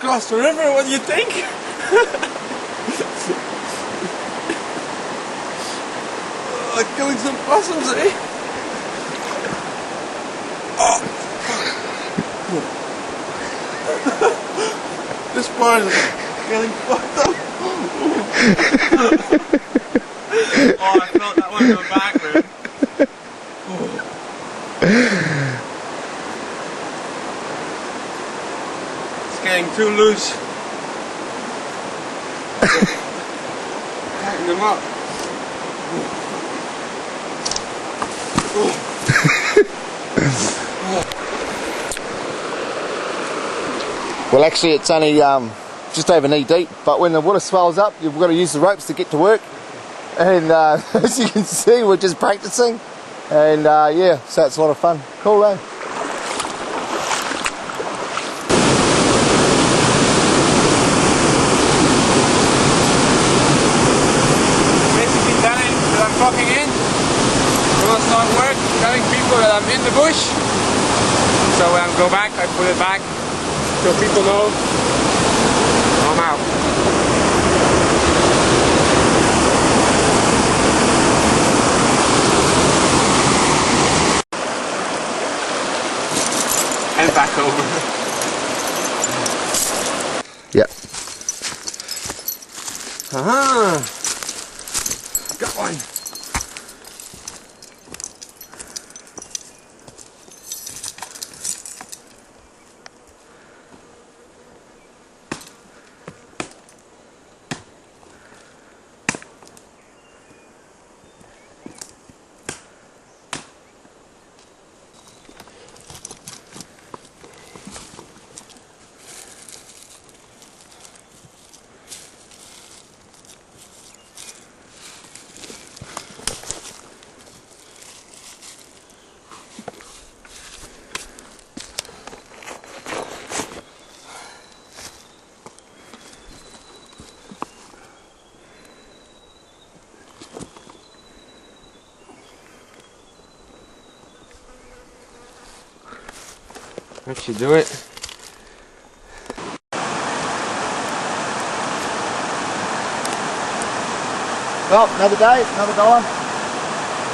across the river, what do you think? Killing some possums, eh? Oh. This part is getting fucked up. Oh, I felt that one go back, man. It's getting too loose. Tighten them up. Well, actually it's only just over knee deep, but when the water swells up you've got to use the ropes to get to work, and as you can see we're just practicing, and yeah, so it's a lot of fun. Cool, eh? Basically telling that I'm fucking in. It will start work, telling people that I'm in the bush. So when I go back, I put it back so people know I'm out. And back over. Yep. Aha! Got one. That should do it. Well, another day, another dollar.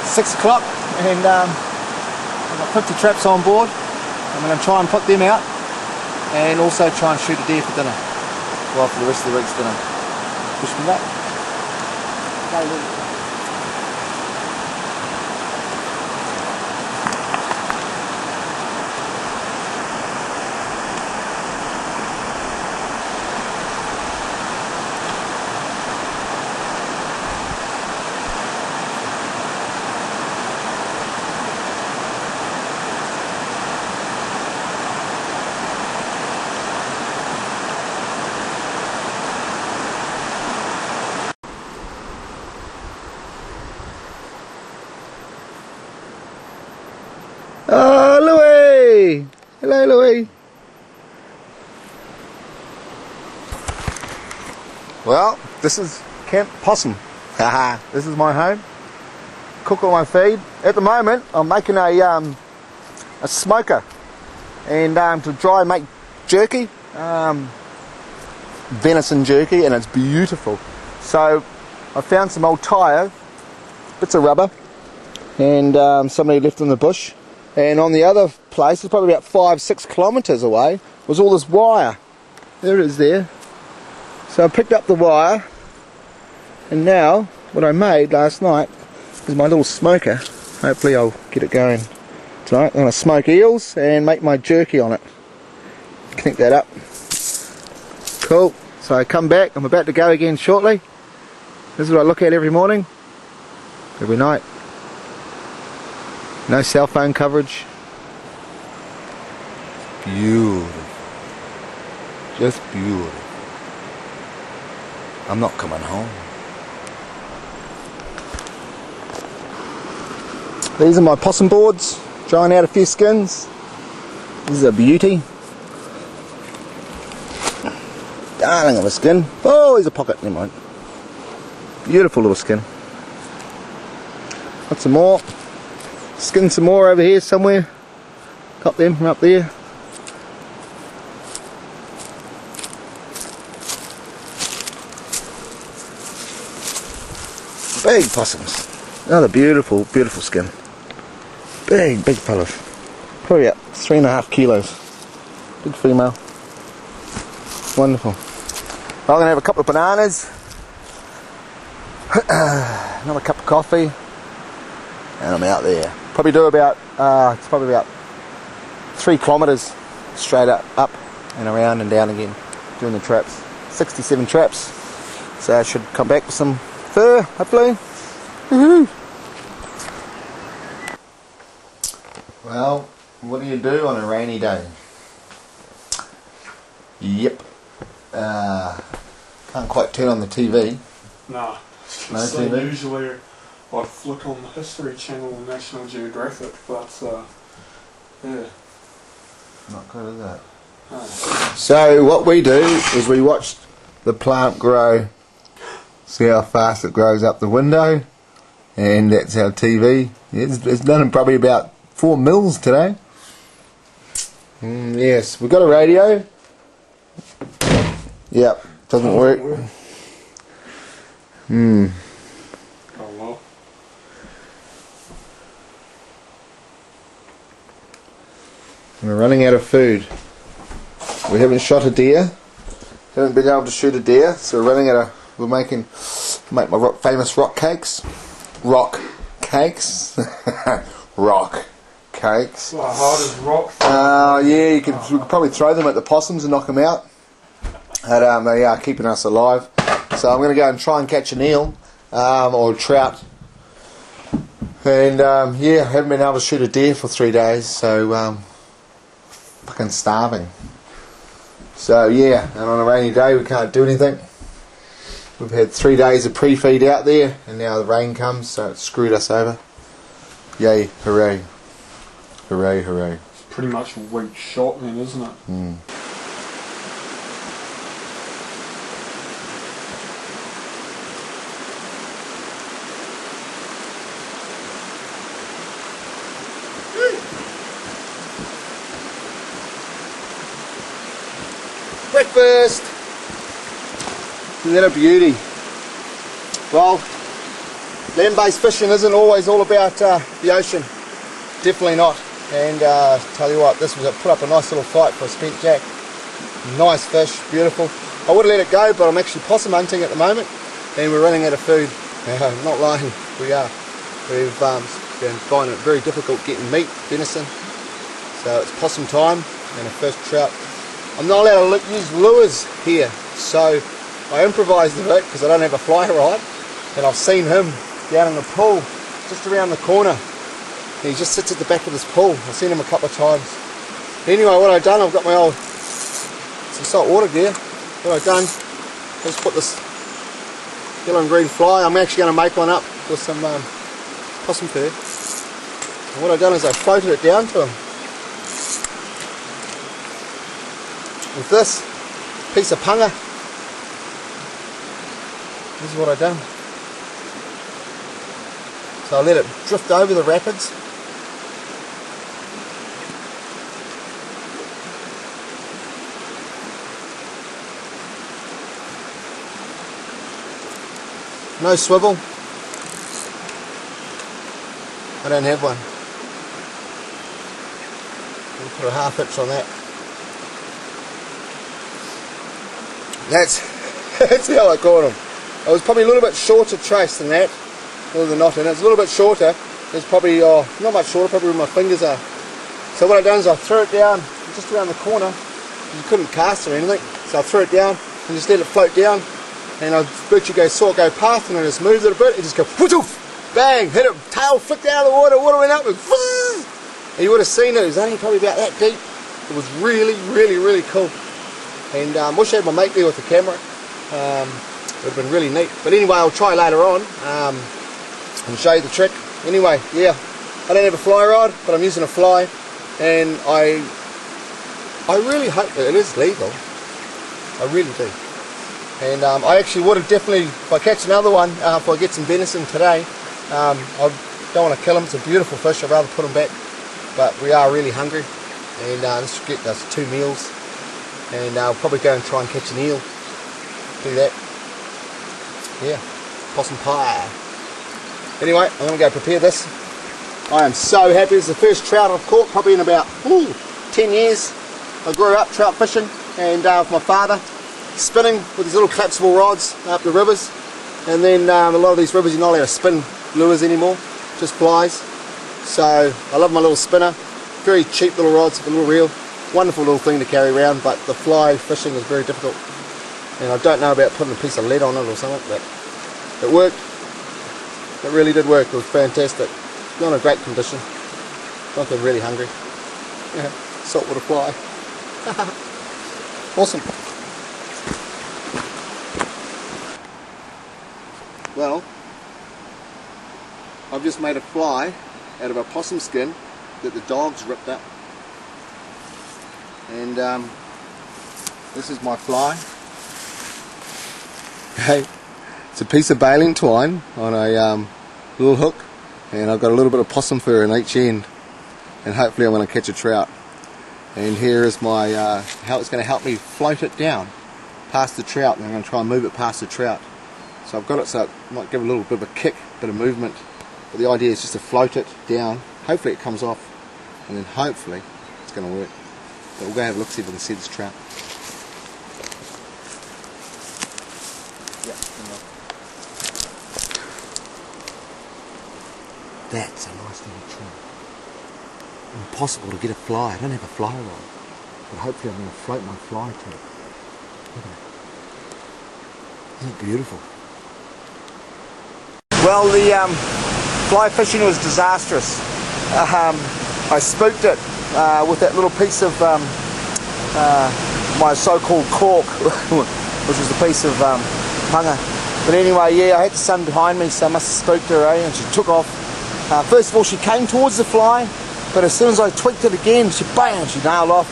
6 o'clock, and I've got 50 traps on board. I'm going to try and put them out, and also try and shoot a deer for dinner. Well, for the rest of the week's dinner. Push me back. Oh, Louie! Hello, Louie. Well, this is Camp Possum. Haha, this is my home. Cook all my feed. At the moment, I'm making a smoker, and to dry and make jerky, venison jerky, and it's beautiful. So I found some old tyre, bits of rubber, and somebody left in the bush. And on the other place, it's probably about 5-6 kilometres away, was all this wire. There it is there. So I picked up the wire, and now what I made last night is my little smoker. Hopefully I'll get it going tonight. I'm going to smoke eels and make my jerky on it. Connect that up. Cool. So I come back, I'm about to go again shortly. This is what I look at every morning, every night. No cell phone coverage. Beautiful. Just beautiful. I'm not coming home. These are my possum boards. Drying out a few skins. This is a beauty. Darling of a skin. Oh, there's a pocket. Never mind. Beautiful little skin. Got some more. Skin some more over here somewhere. Got them from up there. Big possums. Another beautiful, beautiful skin. Big fellas. Probably about 3.5 kilos. Big female. Wonderful. I'm going to have a couple of bananas. Another cup of coffee. And I'm out there. Probably do about, it's probably about 3 kilometres straight up and around and down again. Doing the traps. 67 traps. So I should come back with some fur, hopefully. Woohoo! Well, what do you do on a rainy day? Yep. Can't quite turn on the TV. Nah. No So TV? usually I'd flick on the History Channel or National Geographic, but yeah. Not good, is that? No. So what we do is we watch the plant grow. See how fast it grows up the window. And that's our TV. It's done in probably about 4 mils today. Yes, we've got a radio. Yep, doesn't work. Oh well. We're running out of food. We haven't shot a deer. Haven't been able to shoot a deer, so we're running out of. We're make my famous rock cakes. Rock cakes. Rock cakes. Well, hard as rock. Yeah, we could probably throw them at the possums and knock them out. But they are keeping us alive. So I'm going to go and try and catch an eel or a trout. And yeah, I haven't been able to shoot a deer for 3 days, so fucking starving. So yeah, and on a rainy day we can't do anything. We've had 3 days of pre-feed out there, and now the rain comes, so it's screwed us over. Yay, hooray. Hooray, hooray. It's pretty much a weak shot then, isn't it? Breakfast! Isn't that a beauty? Well, land-based fishing isn't always all about the ocean. Definitely not. And tell you what, this was put up a nice little fight for a spent jack. Nice fish, beautiful. I would have let it go, but I'm actually possum hunting at the moment, and we're running out of food. Not lying, we are. We've been finding it very difficult getting meat, venison. So it's possum time and a first trout. I'm not allowed to use lures here, so I improvised a bit because I don't have a fly rod, and I've seen him down in the pool just around the corner. And he just sits at the back of this pool. I've seen him a couple of times. Anyway, what I've done, I've got my old some salt water gear. What I've done is put this yellow and green fly. I'm actually going to make one up with some possum fur. And what I've done is I floated it down to him with this piece of punga. This is what I've done. So I let it drift over the rapids. No swivel. I don't have one. I'll put a half hitch on that. That's how I caught him. I was probably a little bit shorter trace than that, more than not, and it's a little bit shorter. It's probably not much shorter, probably where my fingers are. So what I done is I threw it down just around the corner. You couldn't cast or anything, so I threw it down and just let it float down. And I virtually saw it go past, and I just moved it a bit. It just go whoosh, bang, hit it, tail flicked out of the water. Water went up, and you would have seen it. It was only probably about that deep. It was really, really, really cool. And wish I had my mate there with the camera. It would have been really neat. But anyway, I'll try later on and show you the trick. Anyway, yeah, I don't have a fly rod, but I'm using a fly, and I really hope that it is legal. I really do. And I actually would have definitely, if I catch another one, if I get some venison today, I don't want to kill them. It's a beautiful fish. I'd rather put them back. But we are really hungry, and this should get us 2 meals. And I'll probably go and try and catch an eel. Do that. Yeah, possum pie. Anyway, I'm going to go prepare this. I am so happy. It's the first trout I've caught probably in about 10 years. I grew up trout fishing and with my father, spinning with these little collapsible rods up the rivers. And then a lot of these rivers you're not allowed to spin lures anymore, just flies. So I love my little spinner. Very cheap little rods with a little reel. Wonderful little thing to carry around, but the fly fishing is very difficult. And I don't know about putting a piece of lead on it or something, but it worked. It really did work. It was fantastic. Not in a great condition. Not that I'm really hungry. Yeah, saltwater fly. Awesome. Well, I've just made a fly out of a possum skin that the dogs ripped up. And this is my fly. Hey, it's a piece of baling twine on a little hook, and I've got a little bit of possum fur in each end, and hopefully I'm going to catch a trout. And here is my how it's going to help me float it down past the trout, and I'm going to try and move it past the trout. So I've got it so it might give a little bit of a kick, a bit of movement, but the idea is just to float it down. Hopefully it comes off, and then hopefully it's going to work. But we'll go have a look, see if we can see this trout. That's a nice little trout. Impossible to get a fly. I don't have a fly rod, but hopefully I'm going to float my fly to it. Look at it. Isn't it beautiful? Well, the fly fishing was disastrous. I spooked it with that little piece of my so-called cork, which was a piece of punga. But anyway, yeah, I had the sun behind me, so I must have spooked her, and she took off. First of all, she came towards the fly, but as soon as I tweaked it again, she nailed off.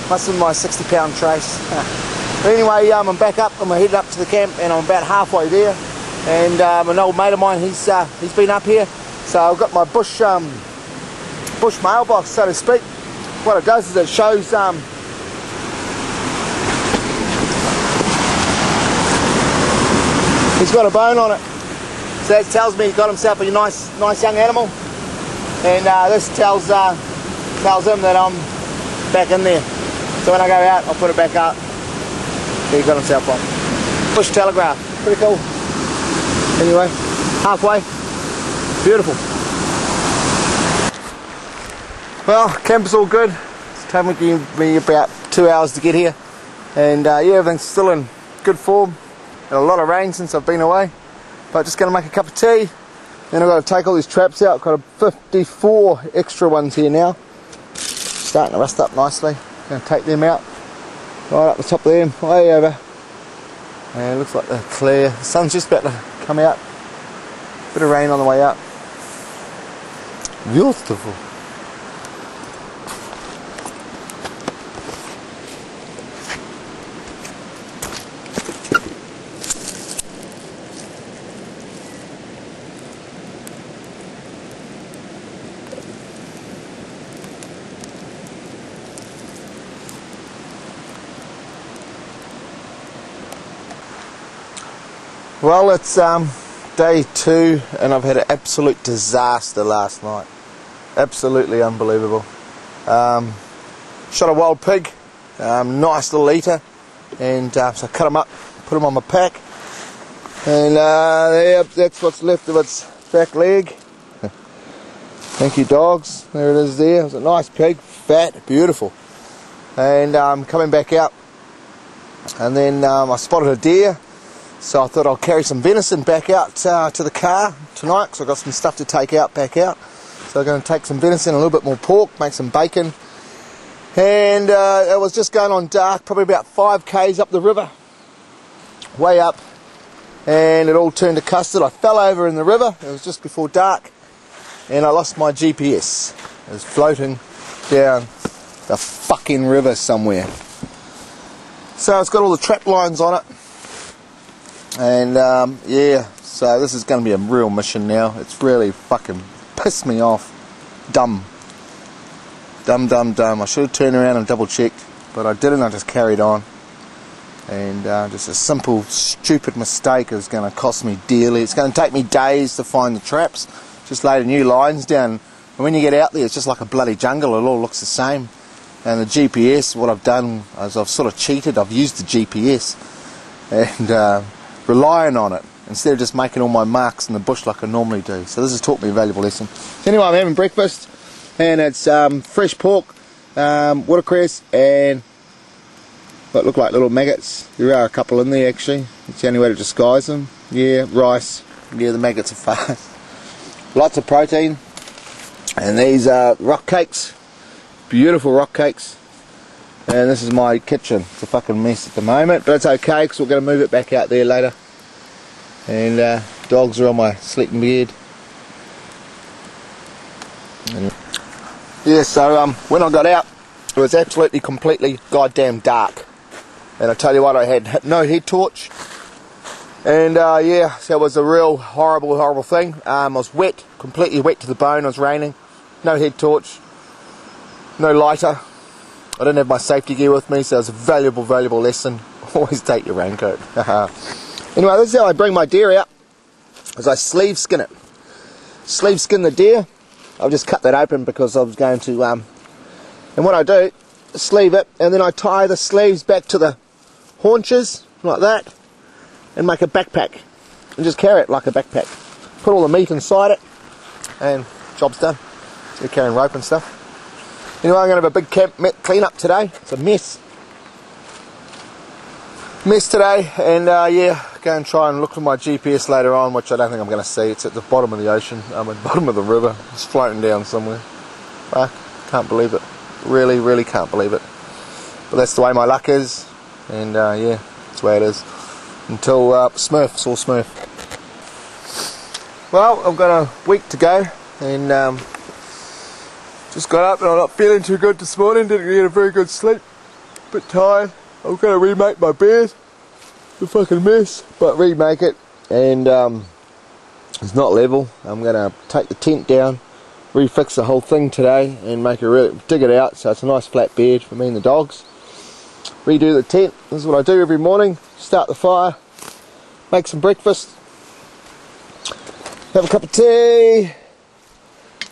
Must have been my 60-pound trace. But anyway, I'm back up. I'm headed up to the camp, and I'm about halfway there. And an old mate of mine, he's been up here, so I've got my bush mailbox, so to speak. What it does is it shows he's got a bone on it, so that tells me he's got himself a nice young animal, and this tells him that I'm back in there. So when I go out, I'll put it back up. There, he got himself one. Bush telegraph, pretty cool. Anyway, halfway, beautiful. Well, camp is all good. It's taken me about 2 hours to get here, and yeah, everything's still in good form. Had a lot of rain since I've been away, but just going to make a cup of tea. Then I've got to take all these traps out. Got 54 extra ones here now, starting to rust up nicely. Going to take them out, right up the top of them, way over. And it looks like they're clear. The sun's just about to come out. Bit of rain on the way up. Beautiful. Well, it's day 2, and I've had an absolute disaster last night. Absolutely unbelievable. Shot a wild pig, nice little eater, and so I cut him up, put him on my pack, and yeah, that's what's left of its back leg. Thank you, dogs. There it is there. It was a nice pig, fat, beautiful. And coming back out, and then I spotted a deer. So I thought I'll carry some venison back out to the car tonight, because I've got some stuff to take out back out. So I'm going to take some venison, a little bit more pork, make some bacon. And it was just going on dark, probably about 5 k's up the river, way up. And it all turned to custard. I fell over in the river, it was just before dark, and I lost my GPS. It was floating down the fucking river somewhere. So it's got all the trap lines on it. And yeah, so this is going to be a real mission now. It's really fucking pissed me off. Dumb. I should have turned around and double checked, but I didn't. I just carried on. and just a simple stupid mistake is going to cost me dearly. It's going to take me days to find the traps. Just laid new lines down, and when you get out there it's just like a bloody jungle. It all looks the same. And the GPS, what I've done is I've sort of cheated. I've used the GPS and relying on it instead of just making all my marks in the bush like I normally do. So this has taught me a valuable lesson. So anyway, I'm having breakfast, and it's fresh pork, watercress, and what look like little maggots. There are a couple in there actually. It's the only way to disguise them. Yeah, rice. Yeah, the maggots are fast. Lots of protein. And these are rock cakes. Beautiful rock cakes. And this is my kitchen. It's a fucking mess at the moment, but it's okay because we're going to move it back out there later. And dogs are on my sleeping bed. Yeah, so when I got out, it was absolutely completely goddamn dark. And I tell you what, I had no head torch. And yeah, so it was a real horrible thing. I was wet, completely wet to the bone. It was raining. No head torch. No lighter. I didn't have my safety gear with me, so it was a valuable lesson. Always take your raincoat. Anyway, this is how I bring my deer out. Is I sleeve skin it. Sleeve skin the deer. I'll just cut that open because I was going to and what I do, sleeve it, and then I tie the sleeves back to the haunches like that, and make a backpack, and just carry it like a backpack. Put all the meat inside it, and job's done. So you're carrying rope and stuff. Anyway, I'm going to have a big camp clean up today. It's a mess today, and yeah, go and try and look for my GPS later on, which I don't think I'm going to see. It's at the bottom of the ocean, at the bottom of the river. It's floating down somewhere. Can't believe it. Really can't believe it. But that's the way my luck is, and yeah, that's the way it is. Until Smurf's all Smurf. Well, I've got a week to go, and just got up and I'm not feeling too good this morning. Didn't get a very good sleep. Bit tired. I'm going to remake my bed. It's a fucking mess, but remake it, and it's not level. I'm going to take the tent down, refix the whole thing today, and make dig it out so it's a nice flat bed for me and the dogs. Redo the tent. This is what I do every morning. Start the fire, make some breakfast, have a cup of tea,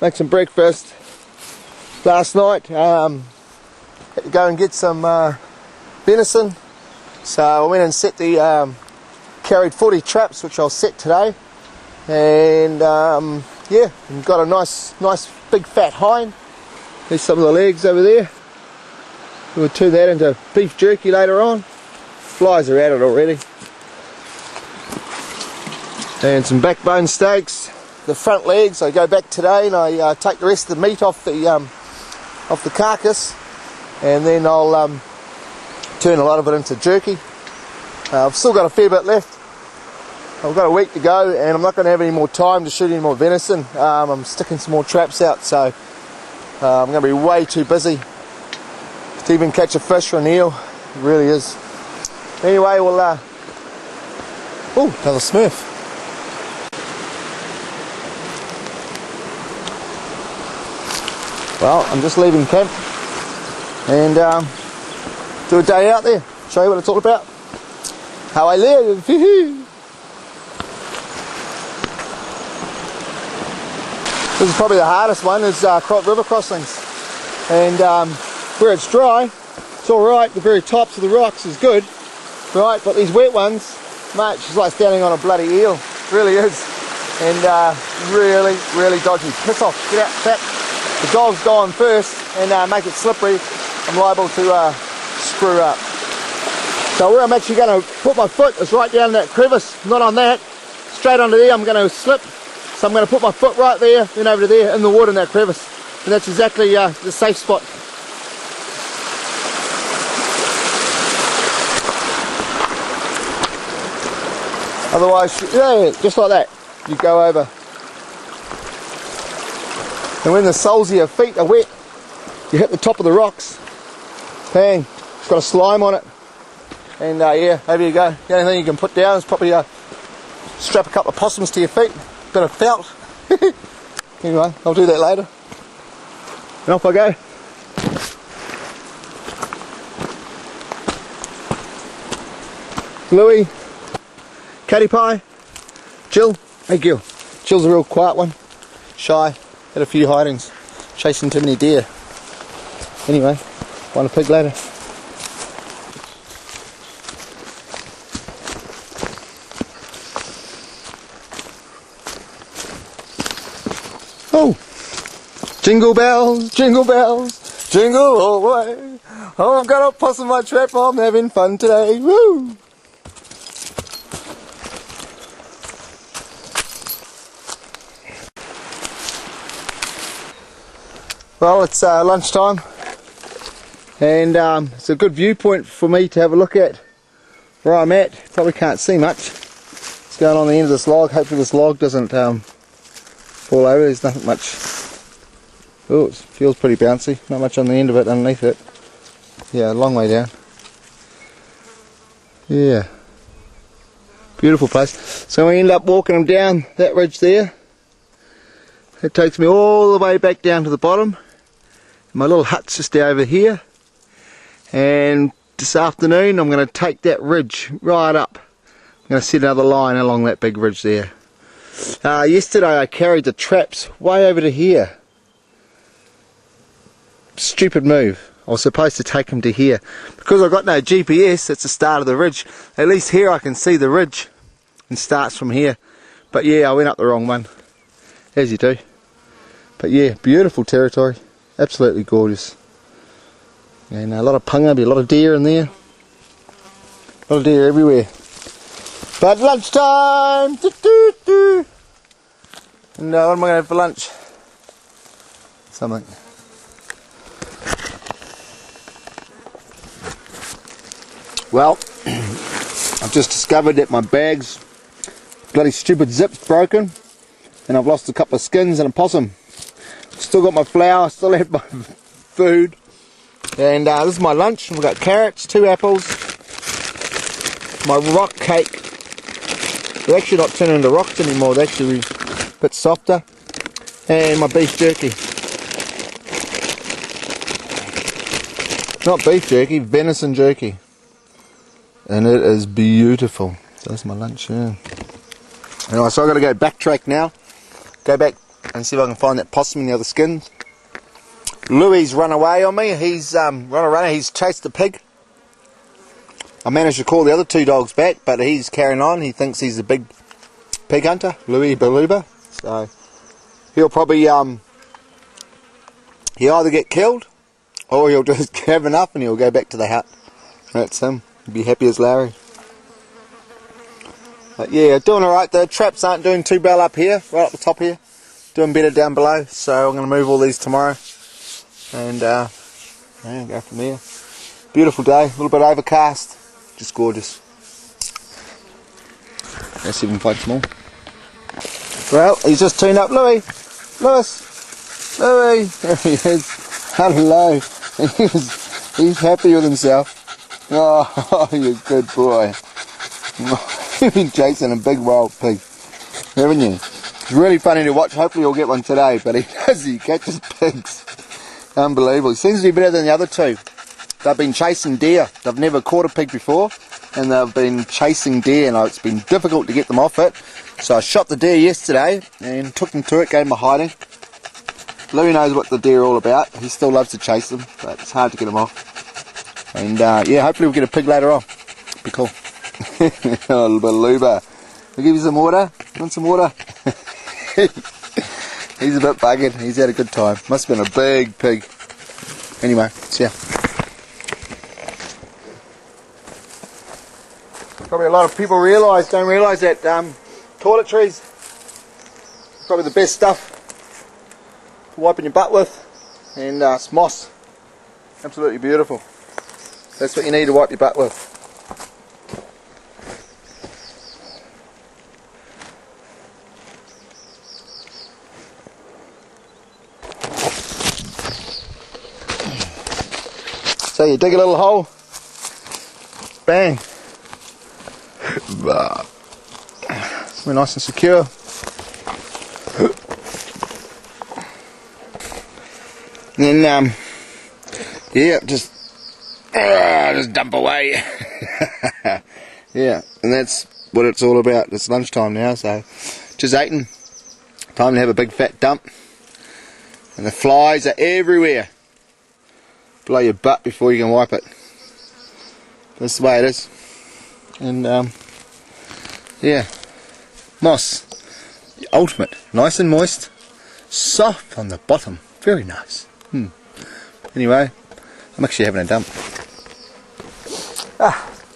make some breakfast. Last night had to go and get some venison, so I went and set the carried 40 traps, which I'll set today, and yeah, and got a nice big fat hind. There's some of the legs over there. We'll turn that into beef jerky later on. Flies are at it already. And some backbone steaks. The front legs I go back today, and I take the rest of the meat off the carcass, and then I'll turn a lot of it into jerky. I've still got a fair bit left. I've got a week to go, and I'm not going to have any more time to shoot any more venison. I'm sticking some more traps out, so I'm going to be way too busy to even catch a fish or an eel. It really is. Anyway, we'll oh, another Smurf. Well, I'm just leaving camp and do a day out there, show you what it's all about, how I live. This is probably the hardest one, is river crossings, and where it's dry, it's alright. The very tops of the rocks is good, right, but these wet ones, mate, it's like standing on a bloody eel. It really is. And really dodgy. Piss off, get out back. The dogs go on first and make it slippery. I'm liable to screw up. So where I'm actually going to put my foot is right down that crevice, not on that. Straight under there I'm going to slip. So I'm going to put my foot right there, then over to there in the water in that crevice. And that's exactly the safe spot. Otherwise, yeah, just like that, you go over. And when the soles of your feet are wet, you hit the top of the rocks. Bang, it's got a slime on it. And yeah, over you go. The only thing you can put down is probably strap a couple of possums to your feet, bit of felt. Anyway, I'll do that later. And off I go. Louie, Catty Pie, Jill. Hey Gil. Jill's a real quiet one. Shy. Had a few hidings. Chasing too many deer. Anyway, find a pig later. Oh! Jingle bells, jingle all the way. Oh, I've got a possum in my trap, I'm having fun today. Woo! Well, it's lunchtime, and it's a good viewpoint for me to have a look at where I'm at. Probably can't see much. It's going on the end of this log. Hopefully this log doesn't fall over. There's nothing much. Oh, it feels pretty bouncy. Not much on the end of it, underneath it. Yeah, a long way down. Yeah. Beautiful place. So we end up walking down that ridge there. It takes me all the way back down to the bottom. My little hut's just over here. And this afternoon I'm going to take that ridge right up. I'm going to set another line along that big ridge there. Yesterday I carried the traps way over to here. Stupid move. I was supposed to take them to here. Because I've got no GPS, it's the start of the ridge. At least here I can see the ridge. And starts from here. But yeah, I went up the wrong one. As you do. But yeah, beautiful territory. Absolutely gorgeous. And a lot of punga, a lot of deer in there. A lot of deer everywhere. But lunchtime! Doo -doo -doo. And what am I going to have for lunch? Something. Well, I've just discovered that my bag's bloody stupid zip's broken. And I've lost a couple of skins and a possum. Still got my flour, still have my food. And this is my lunch. We've got carrots, 2 apples, my rock cake. They're actually not turning into rocks anymore, they're actually a bit softer. And my beef jerky. Not beef jerky, venison jerky. And it is beautiful. So that's my lunch, yeah. Anyway, so I've got to go backtrack now. Go back and see if I can find that possum in the other skins. Louie's run away on me. He's he's chased a pig. I managed to call the other 2 dogs back, but he's carrying on. He thinks he's a big pig hunter, Louie Baluba. So he'll probably he'll either get killed or he'll just have enough and he'll go back to the hut. That's him. He'll be happy as Larry. But yeah, doing alright. The traps aren't doing too well up here, right up the top here. Doing better down below, so I'm going to move all these tomorrow. And yeah, go from there. Beautiful day, a little bit overcast. Just gorgeous. Let's see if we can find some more. Well, he's just tuned up. Louie! Louie! There he is. Hello. He's happy with himself. Oh, you good boy. You've been chasing a big wild pig, haven't you? It's really funny to watch. Hopefully you'll get one today, but he catches pigs. Unbelievable. He seems to be better than the other 2. They've been chasing deer. They've never caught a pig before, and they've been chasing deer, and it's been difficult to get them off it. So I shot the deer yesterday and took them to it, gave them a hiding. Louie knows what the deer are all about. He still loves to chase them, but it's hard to get them off. And yeah, hopefully we'll get a pig later on. Be cool. Oh, little Baluba. I'll give you some water. Want some water? He's a bit buggered. He's had a good time. Must have been a big pig. Anyway, see ya. Probably a lot of people don't realise that toiletries are probably the best stuff for wiping your butt with. And it's moss. Absolutely beautiful. That's what you need to wipe your butt with. So you dig a little hole, bang, we're nice and secure. And then yeah, just dump away. Yeah, and that's what it's all about. It's lunchtime now, so just eating. Time to have a big fat dump. And the flies are everywhere. Blow your butt before you can wipe it. That's the way it is. And yeah, moss, the ultimate, nice and moist, soft on the bottom, very nice. Anyway, I'm actually having a dump.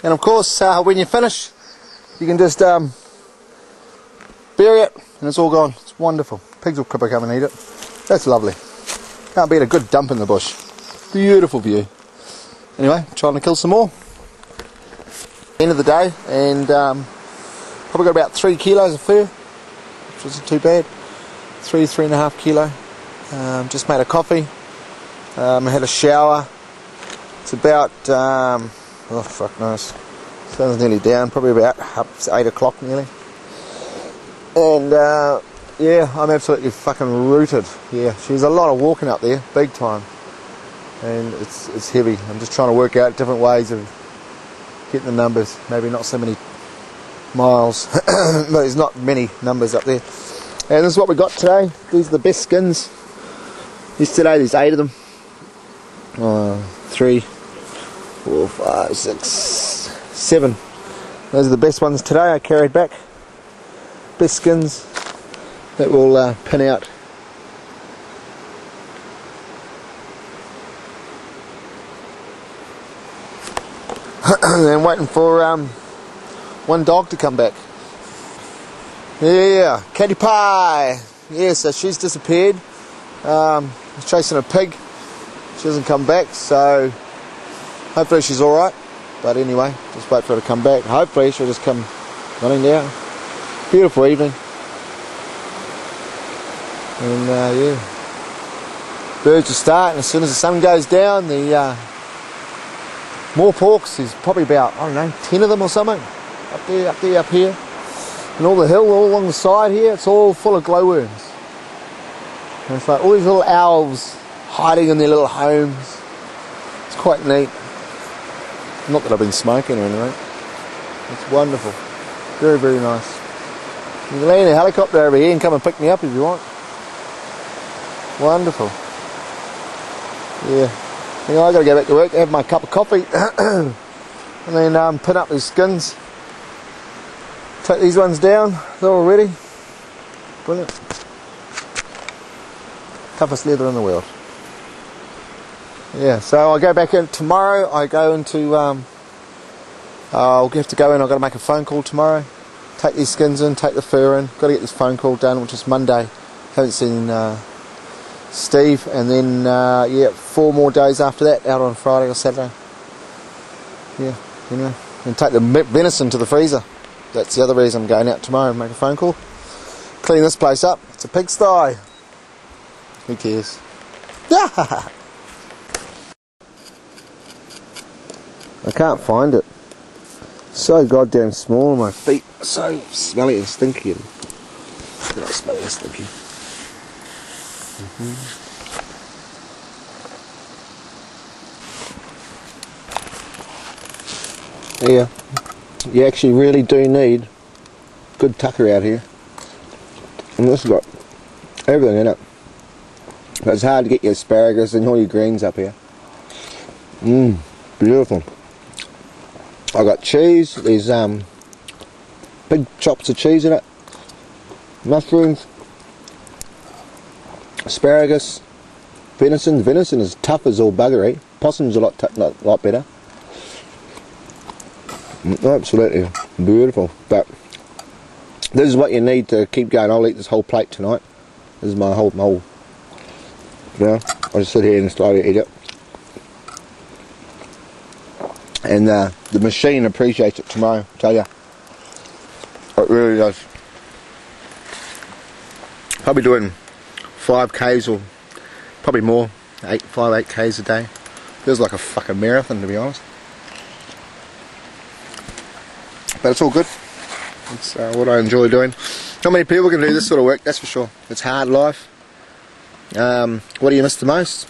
And of course, when you finish, you can just bury it, and it's all gone. It's wonderful. Pigs will come and eat it. That's lovely. Can't beat a good dump in the bush. Beautiful view. Anyway, trying to kill some more. End of the day, and probably got about 3 kilos of fur, which isn't too bad. 3.5 kilo. Just made a coffee. I had a shower. It's about oh fuck knows. Sun's nearly down, probably about 8 o'clock nearly. And yeah, I'm absolutely fucking rooted. Yeah, there's a lot of walking up there, big time. And it's heavy. I'm just trying to work out different ways of getting the numbers. Maybe not so many miles, but there's not many numbers up there. And this is what we got today. These are the best skins. Yesterday there's 8 of them. 3, 4, 5, 6, 7. Those are the best ones today I carried back. Best skins that will pin out. And waiting for one dog to come back. Yeah, Katy Pie. Yeah, so she's disappeared. Was chasing a pig. She hasn't come back, so hopefully she's alright. But anyway, just wait for her to come back. Hopefully she'll just come running down. Beautiful evening. And yeah, birds will start, and as soon as the sun goes down, the more porks, there's probably about, I don't know, 10 of them or something, up here. And all the hill, all along the side here, it's all full of glowworms. And it's like all these little owls hiding in their little homes. It's quite neat. Not that I've been smoking or anything. It's wonderful. Very, very nice. You can land a helicopter over here and come and pick me up if you want. Wonderful. Yeah. You know, I got to go back to work, have my cup of coffee, and then pin up these skins. Take these ones down. They're all ready. Brilliant. Toughest leather in the world. Yeah. So I go back in tomorrow. I go into. I'll have to go in. I've got to make a phone call tomorrow. Take these skins in. Take the fur in. Got to get this phone call done, which is Monday. Haven't seen Steve, and then yeah, 4 more days after that, out on Friday or Saturday. Yeah, anyway, and take the venison to the freezer. That's the other reason I'm going out tomorrow and make a phone call. Clean this place up. It's a pigsty. Who cares? I can't find it. So goddamn small. My feet are so smelly and stinky. And not smelly and stinky. Yeah, you actually really do need good tucker out here. And this has got everything in it. But it's hard to get your asparagus and all your greens up here. Beautiful. I got cheese. There's big chops of cheese in it. Mushrooms. Asparagus, venison. Venison is tough as all buggery. Possum's a lot better. Absolutely beautiful. But this is what you need to keep going. I'll eat this whole plate tonight. This is my whole. You know, I'll just sit here and slowly eat it. And the machine appreciates it tomorrow. I tell you, it really does. I'll be doing 5Ks or probably more, 8 Ks a day. Feels like a fucking marathon, to be honest. But it's all good. It's what I enjoy doing. Not many people can do this sort of work, that's for sure. It's hard life. What do you miss the most?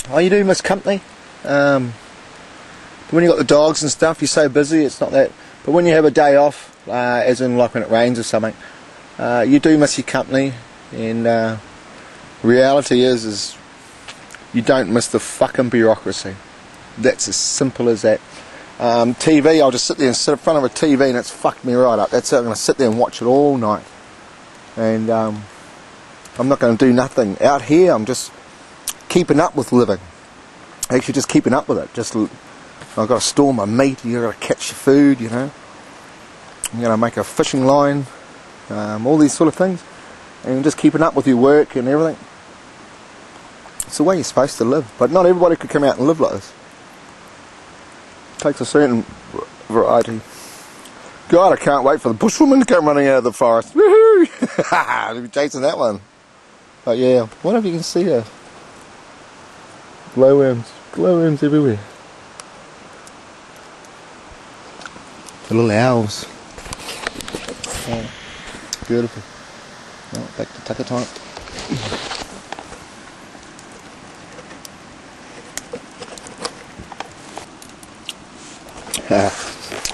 Oh, you do miss company. when you got the dogs and stuff, you're so busy, it's not that. But when you have a day off, as in like when it rains or something, you do miss your company, and reality is you don't miss the fucking bureaucracy. That's as simple as that. TV, I'll just sit there and sit in front of a TV and it's fucked me right up. That's it, I'm going to sit there and watch it all night. And I'm not going to do nothing. Out here, I'm just keeping up with living. Actually, just keeping up with it. I've got to store my meat, you've got to catch your food, you know. I'm going to make a fishing line, all these sort of things. And just keeping up with your work and everything. It's the way you're supposed to live. But not everybody could come out and live like this. It takes a certain variety. God, I can't wait for the bushwoman to come running out of the forest. Woohoo! I'll be chasing that one. But yeah, what if you can see her? Glowworms everywhere. The little owls. Oh, beautiful. Oh, back to tucker time.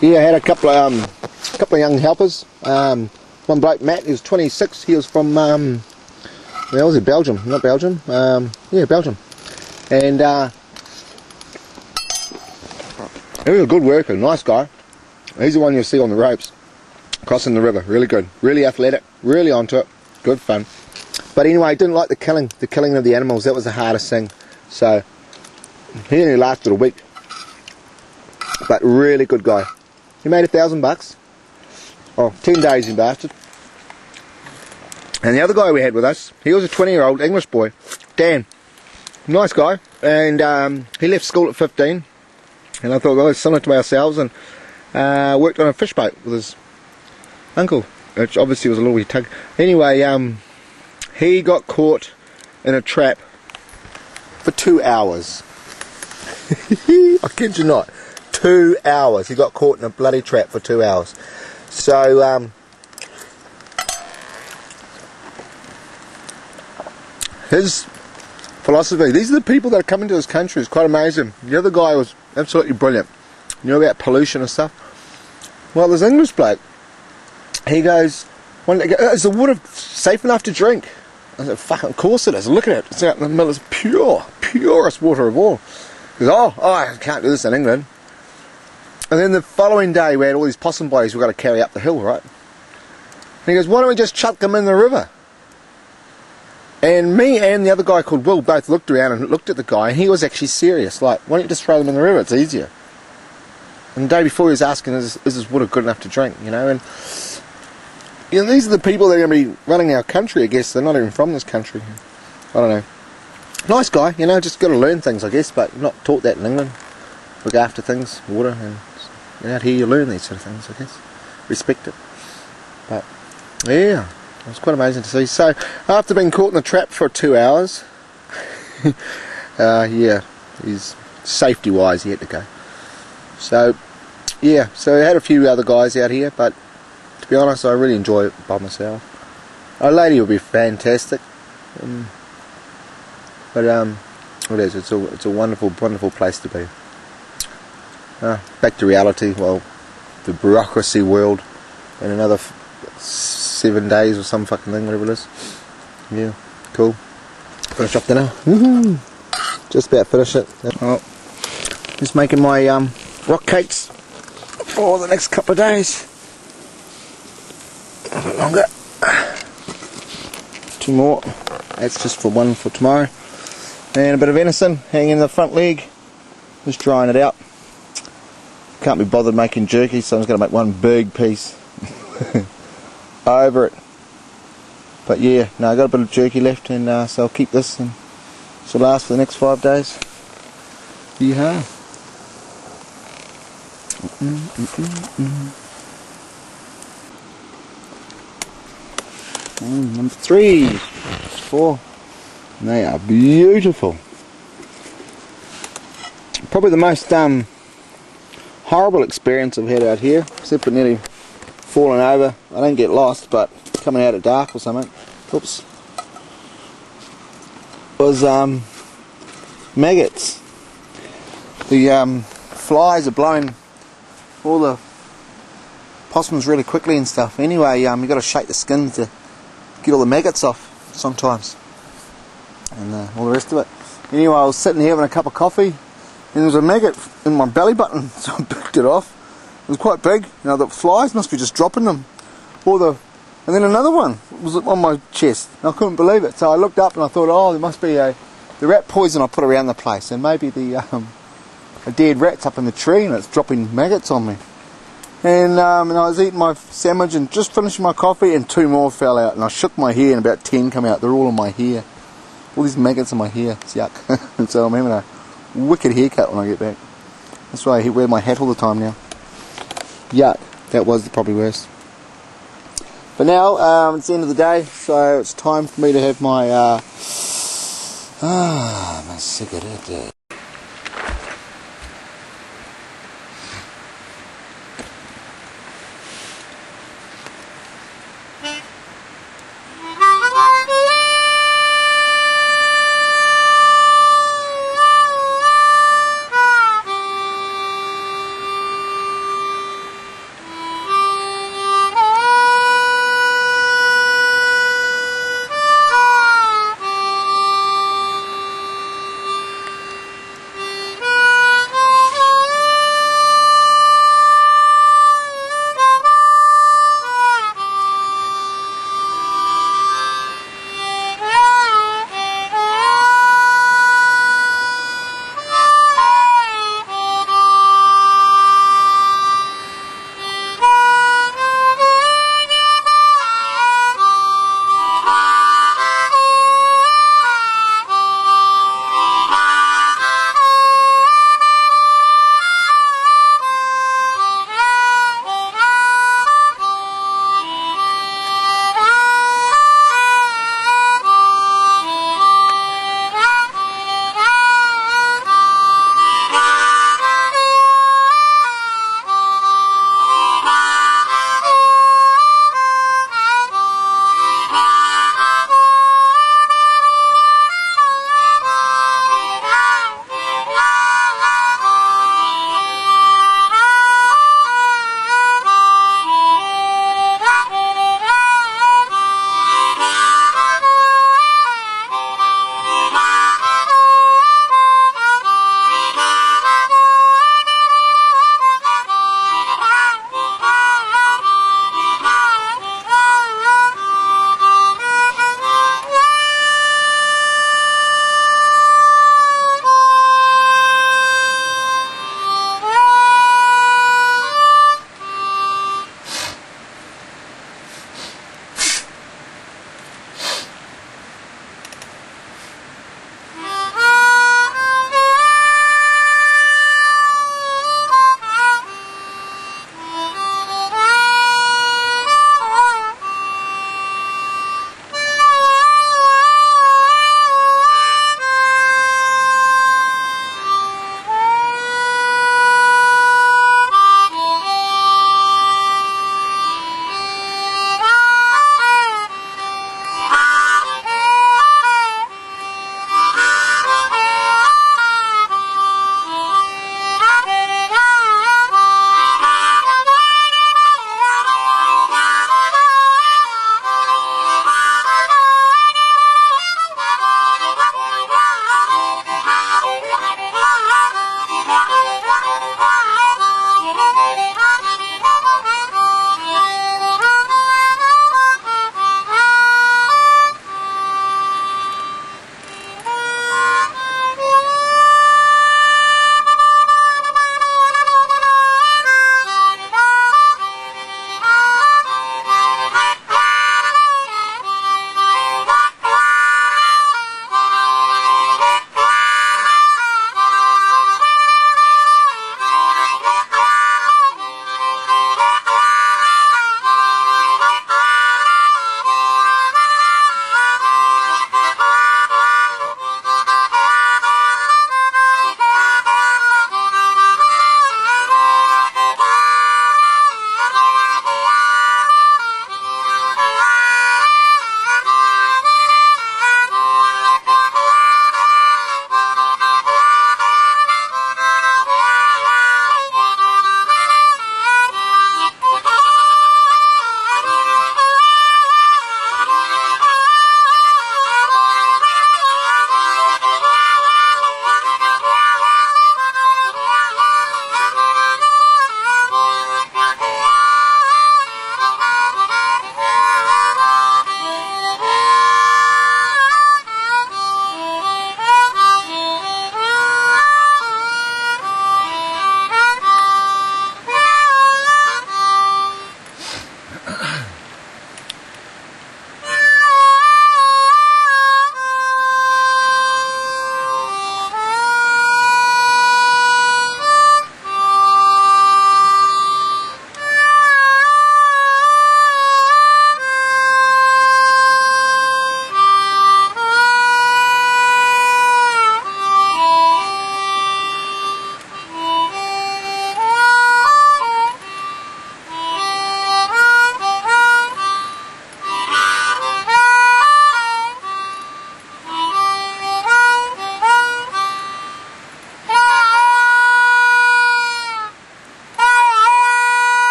Yeah, I had a couple of young helpers. One bloke, Matt, he was 26. He was from where was he? Belgium, not Belgium. Yeah, Belgium. And he was a good worker, nice guy. He's the one you'll see on the ropes, crossing the river. Really good, really athletic, really onto it. Good fun. But anyway, he didn't like the killing of the animals. That was the hardest thing. So he only lasted a week. But really good guy. He made $1,000. Oh, 10 days he bastard. And the other guy we had with us, he was a 20-year-old English boy, Dan. Nice guy. And he left school at 15. And I thought, well, it's similar to ourselves. And worked on a fish boat with his uncle, which obviously was a little wee tug. Anyway, he got caught in a trap for 2 hours. I kid you not. 2 hours. He got caught in a bloody trap for 2 hours. So, his philosophy, these are the people that are coming to this country, it's quite amazing. The other guy was absolutely brilliant. You know about pollution and stuff? Well, this English bloke, he goes, is the water safe enough to drink? I said, fucking of course it is. Look at it. It's out in the middle. It's purest water of all. He goes, oh, I can't do this in England. And then the following day we had all these possum bodies we've got to carry up the hill, right? And he goes, why don't we just chuck them in the river? And me and the other guy called Will both looked around and looked at the guy, and he was actually serious. Like, why don't you just throw them in the river? It's easier. And the day before he was asking, is this water good enough to drink, you know? And you know, these are the people that are going to be running our country, I guess. They're not even from this country. I don't know. Nice guy, you know, just got to learn things, I guess, but not taught that in England. Look after things, water, and out here you learn these sort of things, I guess. Respect it. But, yeah, it was quite amazing to see. So, after being caught in the trap for 2 hours, yeah, he's safety-wise, he had to go. So, yeah, so I had a few other guys out here, but to be honest, I really enjoy it by myself. Our lady will be fantastic. But, it is, it's a wonderful, wonderful place to be. Back to reality, well, the bureaucracy world in another 7 days or some fucking thing, whatever it is. Yeah, cool. Finish up dinner. Woohoo! Just about finish it. Oh, just making my rock cakes for the next couple of days. A bit longer. 2 more. That's just for one for tomorrow. And a bit of venison hanging in the front leg. Just drying it out. Can't be bothered making jerky, so I'm just going to make one big piece over it. But yeah, no, I got a bit of jerky left, and so I'll keep this, and this will last for the next 5 days. Yeehaw. Number 3, 4. They are beautiful. Probably the most horrible experience I've had out here, except for nearly falling over. I don't get lost, but coming out at dark or something, oops, was maggots. The flies are blowing all the possums really quickly and stuff. Anyway, you got to shake the skin to get all the maggots off sometimes, and all the rest of it. Anyway, I was sitting here having a cup of coffee, and there was a maggot in my belly button, so I picked it off. It was quite big. I thought, flies must be just dropping them. And then another one was on my chest. I couldn't believe it. So I looked up and I thought, oh, there must be the rat poison I put around the place, and maybe a dead rat's up in the tree and it's dropping maggots on me. And I was eating my sandwich and just finishing my coffee, and 2 more fell out. And I shook my hair and about 10 come out. They're all in my hair. All these maggots in my hair. It's yuck. And so I'm having a wicked haircut when I get back. That's why I wear my hat all the time now. Yuck. That was probably worst. But now, it's the end of the day, so it's time for me to have my cigarette.